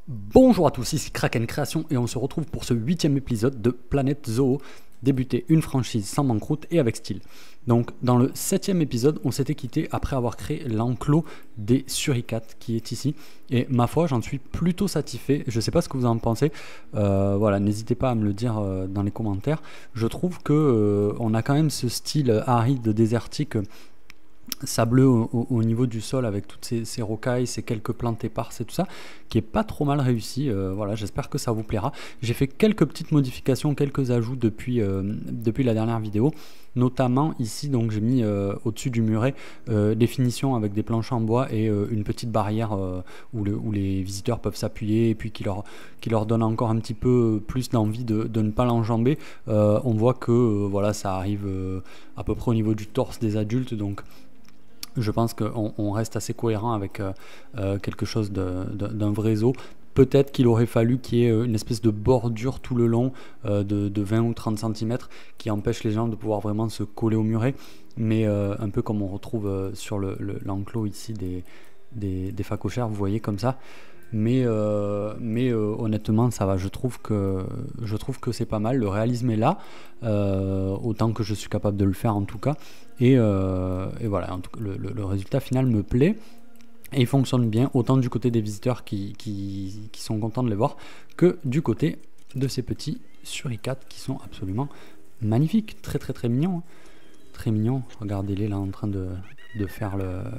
Bonjour à tous, ici Kraken Création et on se retrouve pour ce 8e épisode de Planète Zoo, débuter une franchise sans banqueroute et avec style. Donc dans le 7e épisode, on s'était quitté après avoir créé l'enclos des suricates qui est ici. Et ma foi, j'en suis plutôt satisfait. Je ne sais pas ce que vous en pensez. Voilà, n'hésitez pas à me le dire dans les commentaires. Je trouve que on a quand même ce style aride, désertique, sableux au niveau du sol avec toutes ces rocailles, ces quelques plantes éparses et tout ça, qui est pas trop mal réussi. Voilà, j'espère que ça vous plaira. J'ai fait quelques petites modifications, quelques ajouts depuis la dernière vidéo. Notamment ici, donc j'ai mis au-dessus du muret des finitions avec des planches en bois et une petite barrière où les visiteurs peuvent s'appuyer et puis qui leur donne encore un petit peu plus d'envie de ne pas l'enjamber. On voit que voilà, ça arrive à peu près au niveau du torse des adultes, donc je pense qu'on reste assez cohérent avec quelque chose d'un vrai zoo. Peut-être qu'il aurait fallu qu'il y ait une espèce de bordure tout le long de 20 ou 30 cm qui empêche les gens de pouvoir vraiment se coller au muret. Mais un peu comme on retrouve sur l'enclos ici des phacochères, vous voyez comme ça. Mais honnêtement, ça va. Je trouve que c'est pas mal. Le réalisme est là, autant que je suis capable de le faire en tout cas. Et voilà, en tout cas, le résultat final me plaît. Et il fonctionne bien, autant du côté des visiteurs qui sont contents de les voir, que du côté de ces petits suricates qui sont absolument magnifiques. Très très très mignons. Hein. Très mignons. Regardez-les là en train de faire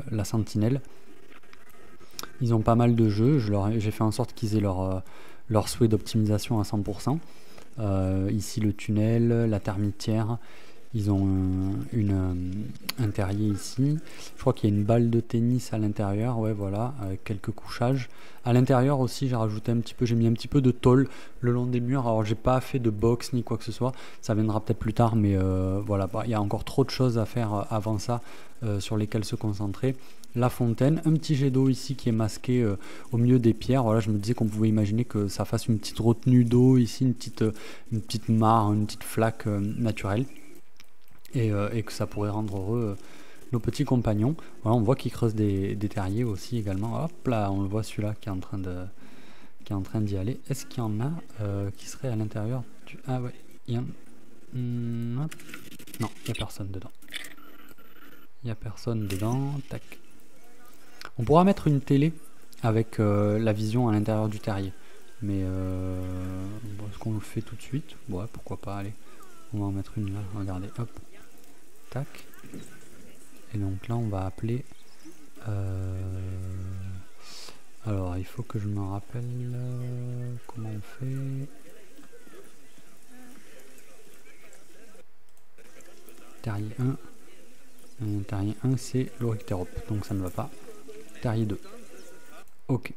la sentinelle. Ils ont pas mal de jeux, j'ai fait en sorte qu'ils aient leur souhait d'optimisation à 100%. Ici le tunnel, la termitière, ils ont un terrier ici. Je crois qu'il y a une balle de tennis à l'intérieur, ouais voilà, avec quelques couchages. À l'intérieur aussi, j'ai mis un petit peu de tôle le long des murs. Alors j'ai pas fait de box ni quoi que ce soit, ça viendra peut-être plus tard, mais voilà, il y a encore trop de choses à faire avant ça sur lesquelles se concentrer. La fontaine, un petit jet d'eau ici qui est masqué au milieu des pierres. Voilà, je me disais qu'on pouvait imaginer que ça fasse une petite retenue d'eau ici, une petite mare, une petite flaque naturelle. Et que ça pourrait rendre heureux nos petits compagnons. Voilà, on voit qu'ils creusent des terriers aussi également. Hop là, on le voit celui-là qui est en train d'y aller. Est-ce qu'il y en a qui serait à l'intérieur du... Ah ouais, il y en... non, il n'y a personne dedans. Il n'y a personne dedans. Tac. On pourra mettre une télé avec la vision à l'intérieur du terrier. Mais est-ce qu'on le fait tout de suite? Ouais, pourquoi pas, allez. On va en mettre une là, regardez, hop. Tac. Et donc là, on va appeler... alors, il faut que je me rappelle comment on fait. Terrier 1. Terrier 1, c'est l'Oryctérope, donc ça ne va pas. Terrier 2. Ok. Et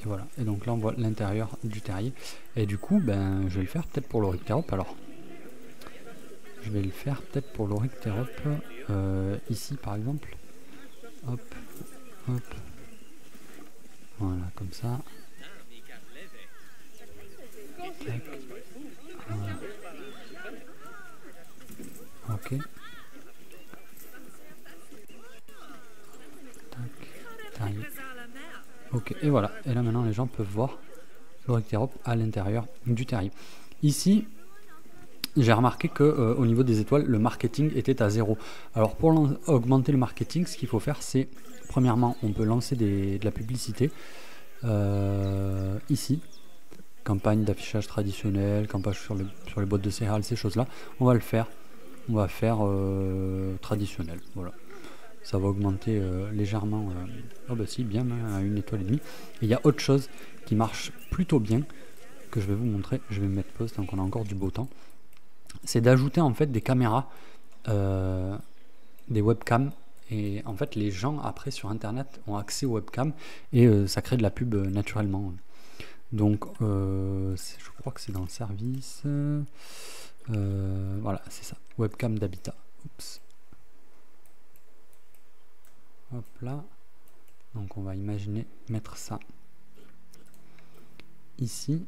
voilà. Et donc là, on voit l'intérieur du terrier. Et du coup, ben, je vais le faire peut-être pour l'Oryctérope alors. Je vais le faire peut-être pour l'Oryctérope. Ici, par exemple. Hop. Hop. Voilà, comme ça. Tac. Voilà. Ok. Tac. Ok, et voilà. Et là maintenant les gens peuvent voir l'Oryctérope à l'intérieur du terrier. Ici, j'ai remarqué que au niveau des étoiles, le marketing était à 0. Alors pour augmenter le marketing, ce qu'il faut faire, c'est premièrement, on peut lancer de la publicité ici. Campagne d'affichage traditionnel, campagne sur les boîtes de céréales, ces choses-là. On va le faire. On va faire traditionnel. Voilà. Ça va augmenter légèrement. Oh bah si, bien à 1,5 étoile. Et il y a autre chose qui marche plutôt bien, que je vais vous montrer. Je vais me mettre pause tant qu'on a encore du beau temps. C'est d'ajouter en fait des caméras, des webcams. Et en fait, les gens après sur internet ont accès aux webcams et ça crée de la pub naturellement. Donc, je crois que c'est dans le service. Voilà, c'est ça. Webcam d'habitat. Oups. Hop là. Donc, on va imaginer mettre ça ici.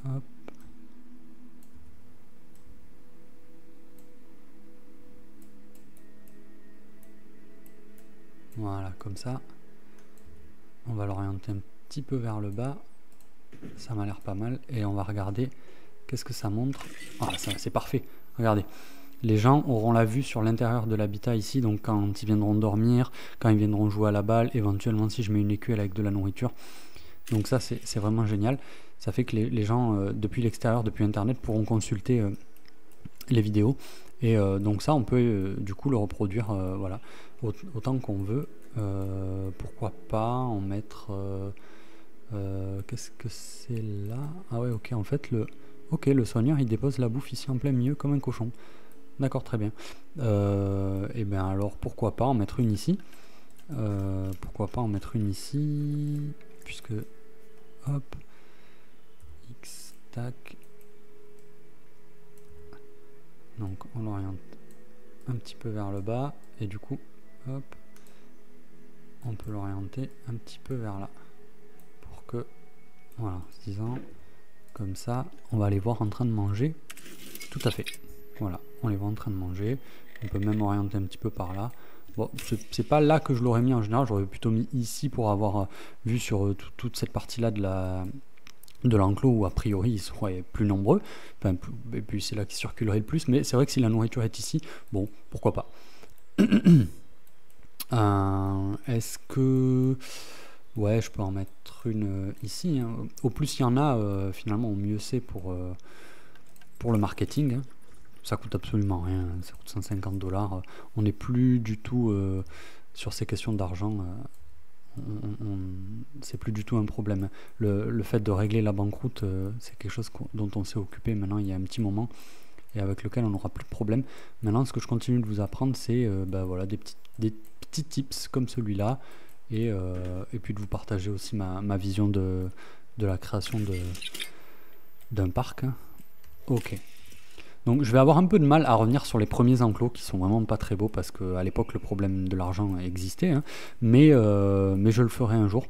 Hop. Voilà, comme ça. On va l'orienter un petit peu vers le bas. Ça m'a l'air pas mal. Et on va regarder qu'est-ce que ça montre. Ah, c'est parfait. Regardez. Les gens auront la vue sur l'intérieur de l'habitat ici, donc quand ils viendront dormir, quand ils viendront jouer à la balle, éventuellement si je mets une écuelle avec de la nourriture. Donc ça, c'est vraiment génial. Ça fait que les gens, depuis l'extérieur, depuis Internet, pourront consulter les vidéos. Et donc ça, on peut du coup le reproduire voilà, autant qu'on veut. Pourquoi pas en mettre... qu'est-ce que c'est là? Ah ouais, ok, en fait, le soigneur, il dépose la bouffe ici en plein milieu comme un cochon. D'accord, très bien. Et bien alors, pourquoi pas en mettre une ici? Pourquoi pas en mettre une ici? Puisque, hop, X, tac. Donc, on l'oriente un petit peu vers le bas. Et du coup, hop, on peut l'orienter un petit peu vers là. Pour que, voilà, en se disant, comme ça, on va les voir en train de manger. Tout à fait. Voilà, on les voit en train de manger. On peut même orienter un petit peu par là. Bon, c'est pas là que je l'aurais mis en général. J'aurais plutôt mis ici pour avoir vu sur toute cette partie-là de l'enclos où a priori ils seraient plus nombreux. Enfin, et puis c'est là qu'ils circuleraient le plus. Mais c'est vrai que si la nourriture est ici, bon, pourquoi pas. Est-ce que... Ouais, je peux en mettre une ici. Hein. Au plus il y en a, finalement, au mieux c'est pour le marketing. Hein. Ça coûte absolument rien, ça coûte 150 $. On n'est plus du tout sur ces questions d'argent. C'est plus du tout un problème. Le fait de régler la banqueroute, c'est quelque chose dont on s'est occupé maintenant il y a un petit moment et avec lequel on n'aura plus de problème. Maintenant, ce que je continue de vous apprendre, c'est voilà, des petits tips comme celui-là et puis de vous partager aussi ma vision de la création d'un parc. Hein. Ok. Donc je vais avoir un peu de mal à revenir sur les premiers enclos qui sont vraiment pas très beaux parce qu'à l'époque le problème de l'argent existait, hein, mais je le ferai un jour.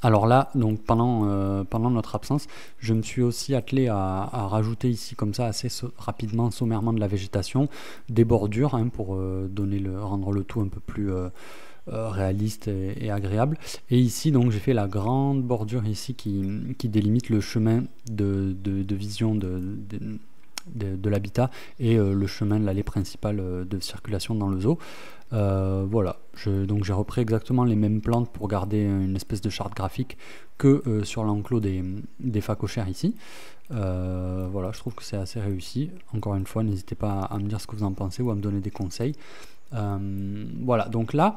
Alors là, donc pendant notre absence, je me suis aussi attelé à rajouter ici comme ça assez rapidement, sommairement de la végétation, des bordures hein, pour rendre le tout un peu plus réaliste et agréable. Et ici donc j'ai fait la grande bordure ici qui délimite le chemin de vision de l'habitat et le chemin de l'allée principale de circulation dans le zoo. Voilà, donc j'ai repris exactement les mêmes plantes pour garder une espèce de charte graphique que sur l'enclos des phacochères ici. Voilà, je trouve que c'est assez réussi. Encore une fois, n'hésitez pas à me dire ce que vous en pensez ou à me donner des conseils. Voilà, donc là,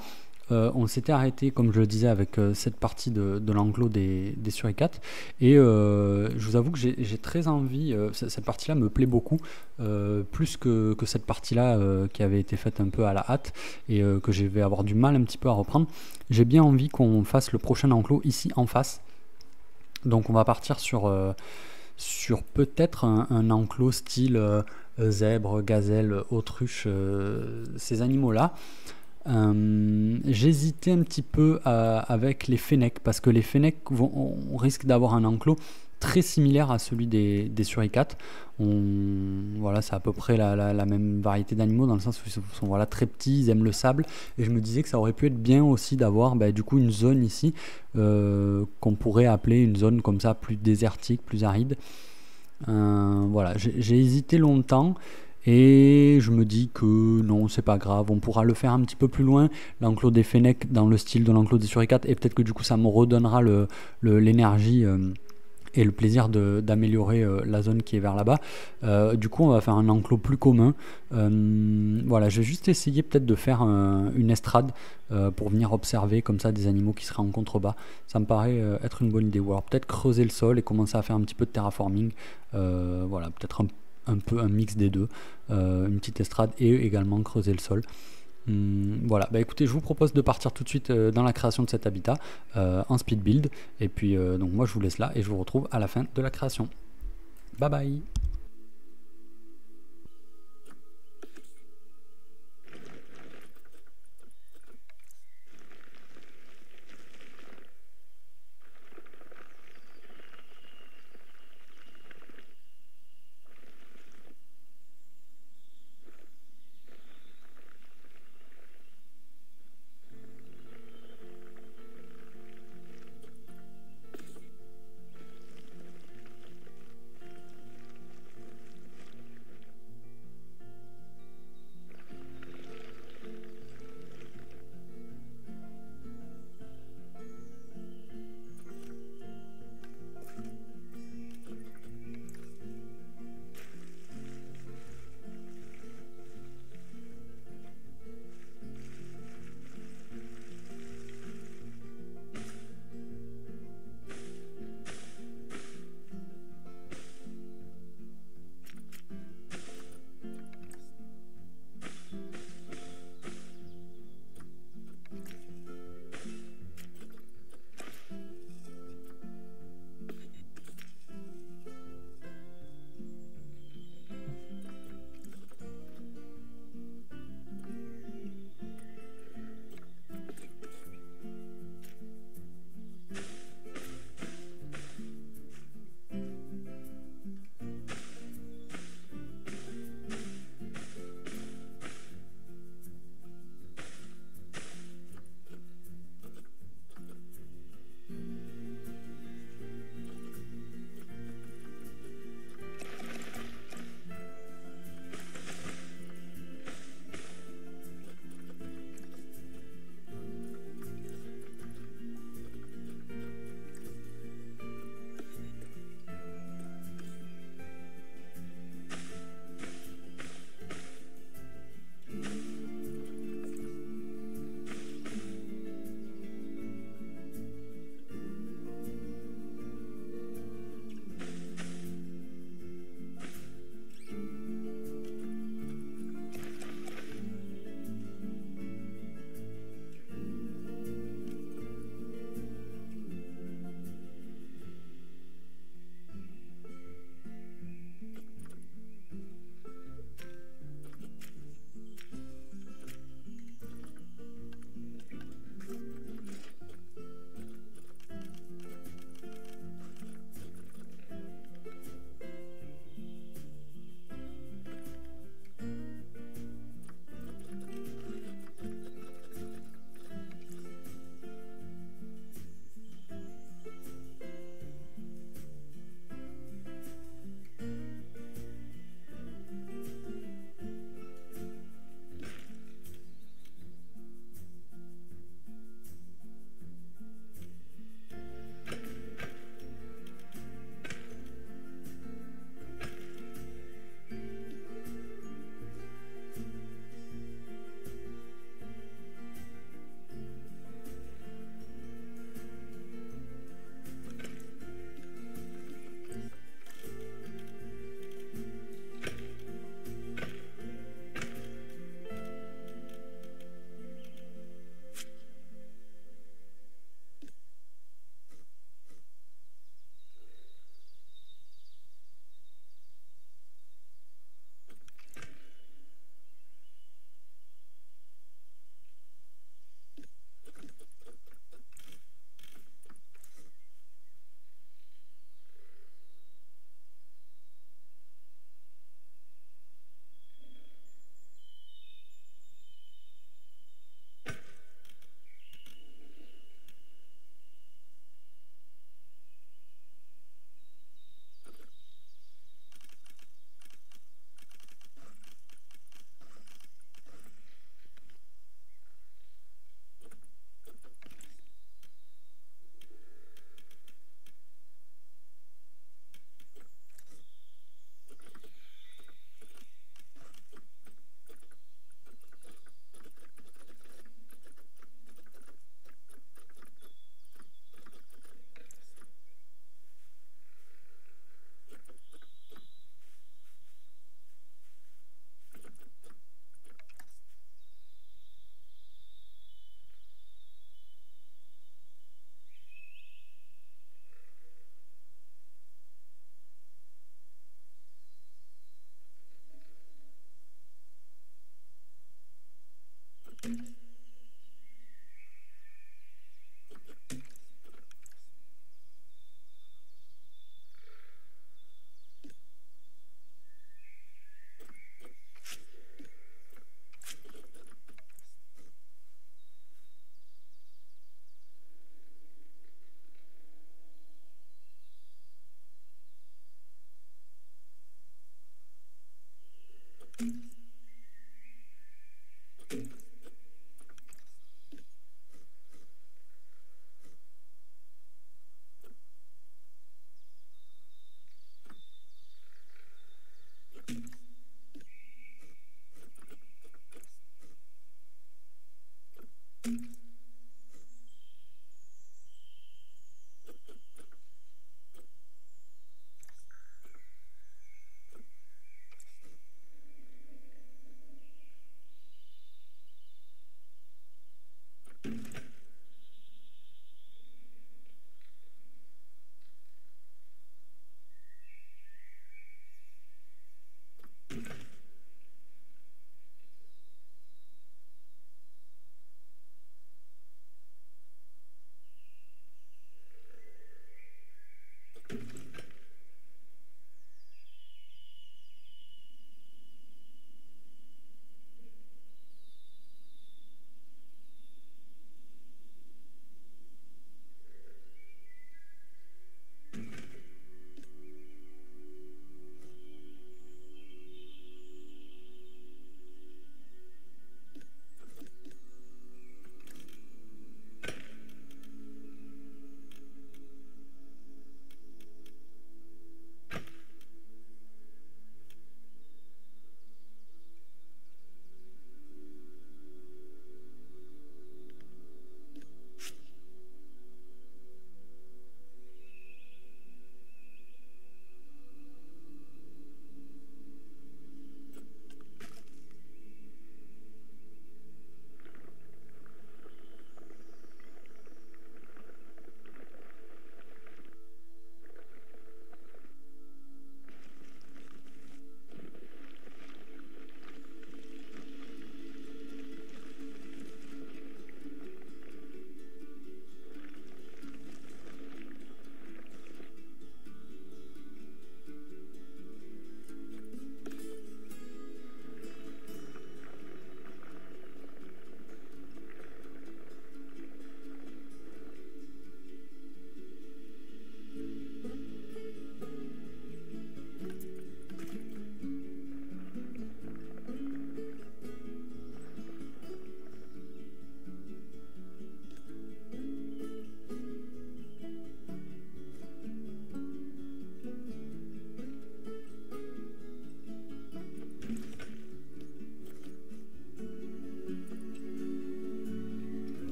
on s'était arrêté, comme je le disais, avec cette partie de l'enclos des suricates. Et je vous avoue que j'ai très envie, cette partie-là me plaît beaucoup, plus que cette partie-là qui avait été faite un peu à la hâte et que je vais avoir du mal un petit peu à reprendre. J'ai bien envie qu'on fasse le prochain enclos ici en face. Donc on va partir sur peut-être un enclos style zèbre, gazelle, autruche, ces animaux-là. J'hésitais un petit peu avec les fennecs parce que les fennecs on risque d'avoir un enclos très similaire à celui des suricates. Voilà, c'est à peu près la même variété d'animaux dans le sens où ils sont voilà, très petits, ils aiment le sable et je me disais que ça aurait pu être bien aussi d'avoir du coup une zone ici qu'on pourrait appeler une zone comme ça plus désertique, plus aride. Voilà, j'ai hésité longtemps et je me dis que non, c'est pas grave, on pourra le faire un petit peu plus loin, l'enclos des fennecs dans le style de l'enclos des suricates, et peut-être que du coup ça me redonnera l'énergie et le plaisir d'améliorer la zone qui est vers là-bas. Du coup, on va faire un enclos plus commun. Voilà, je vais juste essayer peut-être de faire une estrade pour venir observer comme ça des animaux qui seraient en contrebas. Ça me paraît être une bonne idée. Ou alors peut-être creuser le sol et commencer à faire un petit peu de terraforming. Voilà, peut-être un peu un mix des deux. Une petite estrade et également creuser le sol. Voilà, écoutez, je vous propose de partir tout de suite dans la création de cet habitat en speed build. Et puis, donc moi je vous laisse là et je vous retrouve à la fin de la création. Bye bye!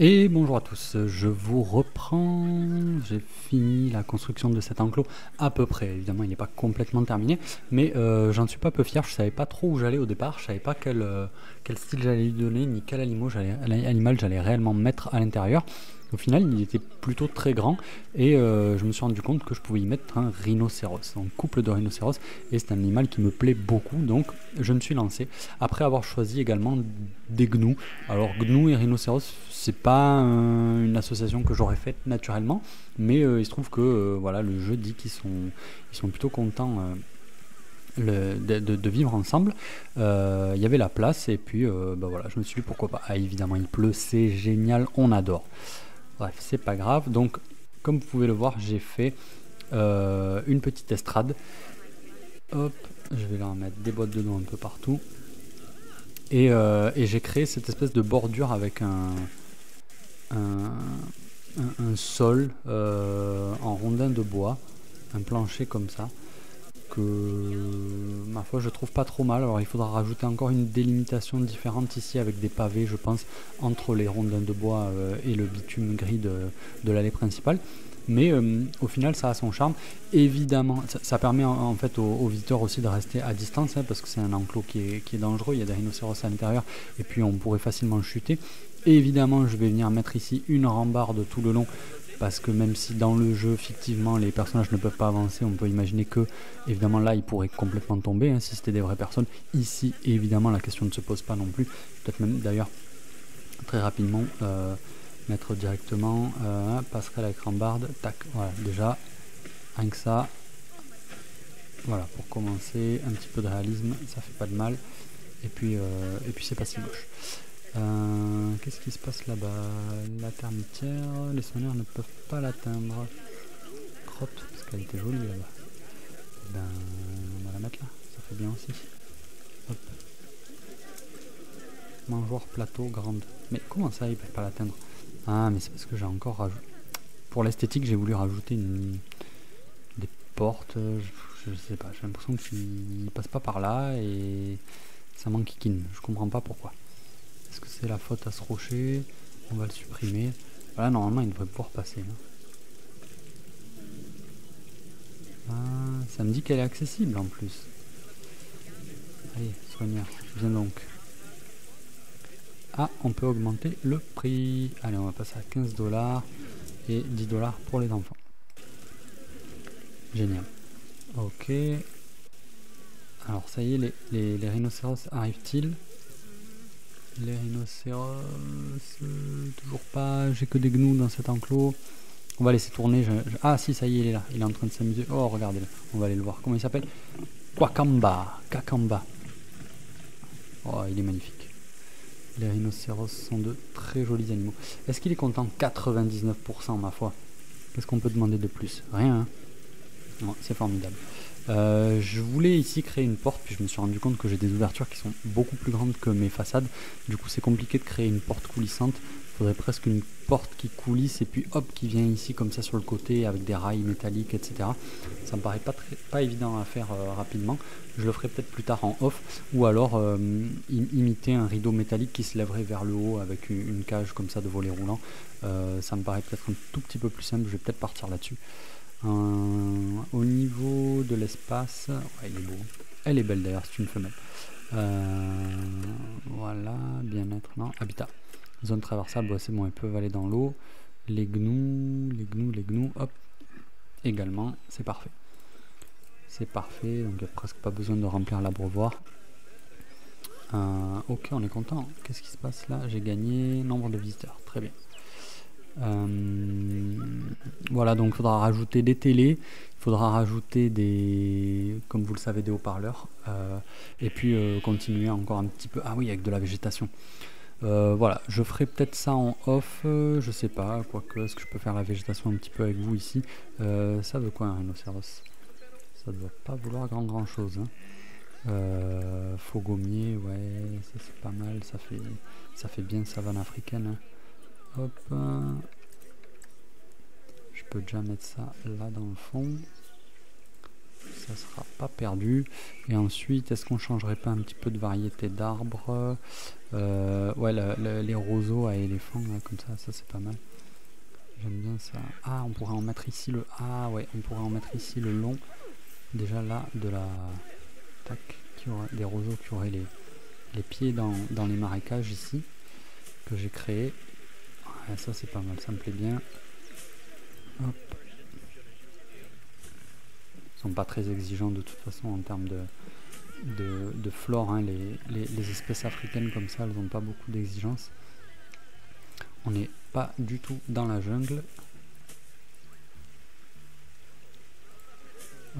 Et bonjour à tous, je vous reprends, j'ai fini la construction de cet enclos à peu près, évidemment il n'est pas complètement terminé, mais j'en suis pas peu fier, je savais pas trop où j'allais au départ, je savais pas quel style j'allais lui donner, ni quel animal j'allais réellement mettre à l'intérieur. Au final il était plutôt très grand et je me suis rendu compte que je pouvais y mettre un rhinocéros, un couple de rhinocéros, et c'est un animal qui me plaît beaucoup, donc je me suis lancé, après avoir choisi également des gnous. Alors gnous et rhinocéros, c'est pas une association que j'aurais faite naturellement, mais il se trouve que voilà, le jeu dit qu'ils sont plutôt contents de vivre ensemble. Il y avait la place et puis bah voilà, je me suis dit pourquoi pas. Ah, évidemment il pleut, c'est génial, on adore. Bref, c'est pas grave. Donc comme vous pouvez le voir, j'ai fait une petite estrade. Hop, je vais leur mettre des boîtes de dos un peu partout. Et j'ai créé cette espèce de bordure avec un sol en rondin de bois, un plancher comme ça, que ma foi je trouve pas trop mal. Alors il faudra rajouter encore une délimitation différente ici avec des pavés, je pense, entre les rondins de bois et le bitume gris de l'allée principale. Mais au final ça a son charme. Évidemment ça permet en fait aux visiteurs aussi de rester à distance, hein, parce que c'est un enclos qui est dangereux, il y a des rhinocéros à l'intérieur et puis on pourrait facilement chuter. Et évidemment je vais venir mettre ici une rambarde tout le long, parce que même si dans le jeu fictivement les personnages ne peuvent pas avancer, on peut imaginer que évidemment là ils pourraient complètement tomber, hein, si c'était des vraies personnes. Ici évidemment la question ne se pose pas non plus, peut-être même d'ailleurs très rapidement mettre directement passerelle avec rambarde, tac, voilà, déjà rien que ça, voilà, pour commencer un petit peu de réalisme, ça fait pas de mal, et puis c'est pas si moche. Qu'est-ce qui se passe là-bas? La termitière, les sonneurs ne peuvent pas l'atteindre. Crotte, parce qu'elle était jolie là-bas. Ben, on va la mettre là, ça fait bien aussi. Hop. Mangeoire plateau grande. Mais comment ça, ils peuvent pas l'atteindre? Ah, mais c'est parce que j'ai encore rajouté. Pour l'esthétique, j'ai voulu rajouter des portes. Je sais pas, j'ai l'impression qu'ils passent pas par là et ça m'enquiquine. Je comprends pas pourquoi. Est-ce que c'est la faute à ce rocher? On va le supprimer. Voilà, normalement il devrait pouvoir passer. Ah, ça me dit qu'elle est accessible en plus. Allez, soigneur, viens donc. Ah, on peut augmenter le prix. Allez, on va passer à 15 $ et 10 $ pour les enfants. Génial. Ok. Alors ça y est, les rhinocéros arrivent-ils? Les rhinocéros, toujours pas, j'ai que des gnous dans cet enclos. On va laisser tourner. Ah si, ça y est, il est là, il est en train de s'amuser. Oh, regardez-le, on va aller le voir. Comment il s'appelle? Kakamba. Oh, il est magnifique. Les rhinocéros sont de très jolis animaux. Est-ce qu'il est content? 99%, ma foi. Qu'est-ce qu'on peut demander de plus? Rien, hein? Non, c'est formidable. Je voulais ici créer une porte, puis je me suis rendu compte que j'ai des ouvertures qui sont beaucoup plus grandes que mes façades. Du coup c'est compliqué de créer une porte coulissante. Il faudrait presque une porte qui coulisse et puis hop, qui vient ici comme ça sur le côté avec des rails métalliques, etc. Ça me paraît pas évident à faire rapidement. Je le ferai peut-être plus tard en off, ou alors imiter un rideau métallique qui se lèverait vers le haut avec une cage comme ça de volet roulant. Ça me paraît peut-être un tout petit peu plus simple, je vais peut-être partir là-dessus. Au niveau de l'espace, ouais, il est beau. Elle est belle d'ailleurs, c'est une femelle. Voilà, bien-être, non, habitat. Zone traversable, ouais, c'est bon, ils peuvent aller dans l'eau. Les gnous, hop, également, c'est parfait. C'est parfait, donc il n'y a presque pas besoin de remplir l'abreuvoir. Ok, on est content. Qu'est-ce qui se passe là? J'ai gagné nombre de visiteurs, très bien. Voilà, donc il faudra rajouter des télés, il faudra rajouter comme vous le savez, des haut-parleurs, et puis continuer encore un petit peu, ah oui, avec de la végétation. Voilà, je ferai peut-être ça en off, je sais pas, quoique, est-ce que je peux faire la végétation un petit peu avec vous ici? Ça veut quoi un rhinocéros? Ça ne doit pas vouloir grand chose, hein. Faux gommier, ouais, ça c'est pas mal, ça fait bien savane africaine, hein. Hop, je peux déjà mettre ça là dans le fond. ça sera pas perdu. Et ensuite, est-ce qu'on changerait pas un petit peu de variété d'arbres? Ouais, les roseaux à éléphants, là, comme ça c'est pas mal. J'aime bien ça. Ah, on pourrait en mettre ici le... Ah ouais, on pourrait en mettre ici le long. Déjà là, de la... Tac, des roseaux qui auraient les pieds dans les marécages ici, que j'ai créé. Ouais, ça c'est pas mal, ça me plaît bien. Hop. Ils sont pas très exigeants de toute façon en termes de flore, hein. Les espèces africaines comme ça, elles n'ont pas beaucoup d'exigences. On n'est pas du tout dans la jungle.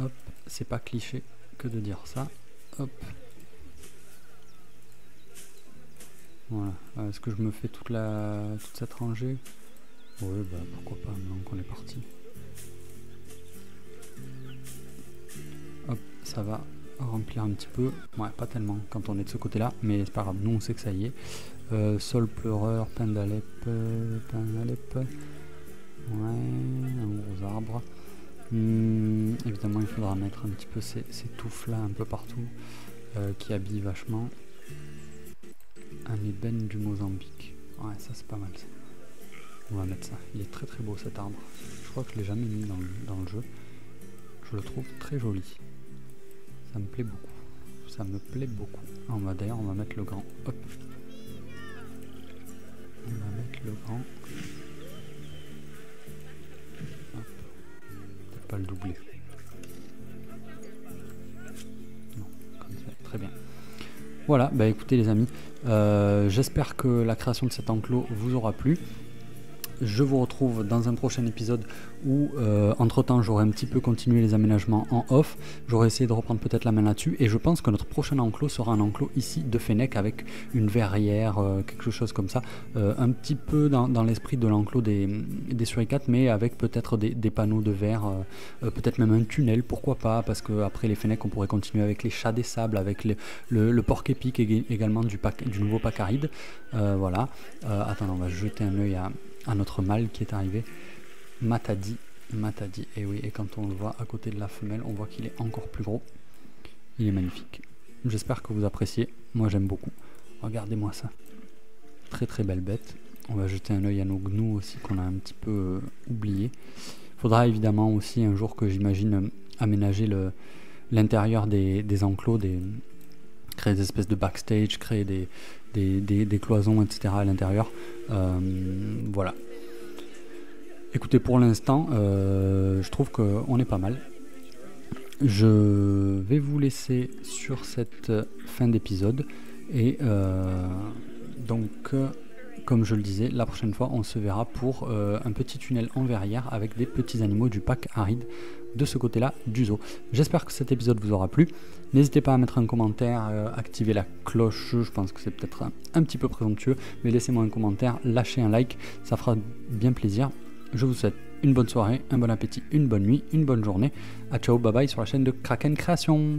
Hop, c'est pas cliché que de dire ça. Hop. Voilà. Est-ce que je me fais toute cette rangée? Oui, bah pourquoi pas, maintenant qu'on est parti. Hop, ça va remplir un petit peu. Ouais, pas tellement quand on est de ce côté-là, mais c'est pas grave, nous on sait que ça y est. Sol pleureur, pain d'Alep, ouais, un gros arbre. Évidemment, il faudra mettre un petit peu ces touffes là un peu partout qui habillent vachement. Un ébène du Mozambique. Ouais, ça c'est pas mal ça. On va mettre ça. Il est très très beau cet arbre. Je crois que je l'ai jamais mis dans le jeu. Je le trouve très joli. Ça me plaît beaucoup. Ça me plaît beaucoup. D'ailleurs, on va mettre le grand. Hop. On va mettre le grand. Hop. Peut-être pas le doubler. Non, comme ça. Très bien. Voilà, bah écoutez les amis, j'espère que la création de cet enclos vous aura plu. Je vous retrouve dans un prochain épisode où entre temps j'aurai un petit peu continué les aménagements en off. J'aurai essayé de reprendre peut-être la main là-dessus et je pense que notre prochain enclos sera un enclos ici de Fennec avec une verrière, quelque chose comme ça, un petit peu dans l'esprit de l'enclos des suricates, mais avec peut-être des panneaux de verre, peut-être même un tunnel, pourquoi pas, parce qu'après les Fennec on pourrait continuer avec les chats des sables, avec le porc épic également du nouveau pack aride. Voilà. Attends, on va jeter un œil à notre mâle qui est arrivé, Matadi, et oui, et quand on le voit à côté de la femelle, on voit qu'il est encore plus gros. Il est magnifique. J'espère que vous appréciez. Moi j'aime beaucoup. Regardez-moi ça. Très très belle bête. On va jeter un œil à nos gnous aussi qu'on a un petit peu oublié. Faudra évidemment aussi un jour que j'imagine aménager l'intérieur des enclos, créer des espèces de backstage, créer des cloisons, etc. à l'intérieur. Voilà. Écoutez, pour l'instant, je trouve qu'on est pas mal. Je vais vous laisser sur cette fin d'épisode. Et donc, comme je le disais, la prochaine fois, on se verra pour un petit tunnel en verrière avec des petits animaux du pack aride de ce côté-là du zoo. J'espère que cet épisode vous aura plu. N'hésitez pas à mettre un commentaire, activer la cloche, je pense que c'est peut-être un petit peu présomptueux, mais laissez-moi un commentaire, lâchez un like, ça fera bien plaisir. Je vous souhaite une bonne soirée, un bon appétit, une bonne nuit, une bonne journée. À ciao, bye bye sur la chaîne de Kraken Création.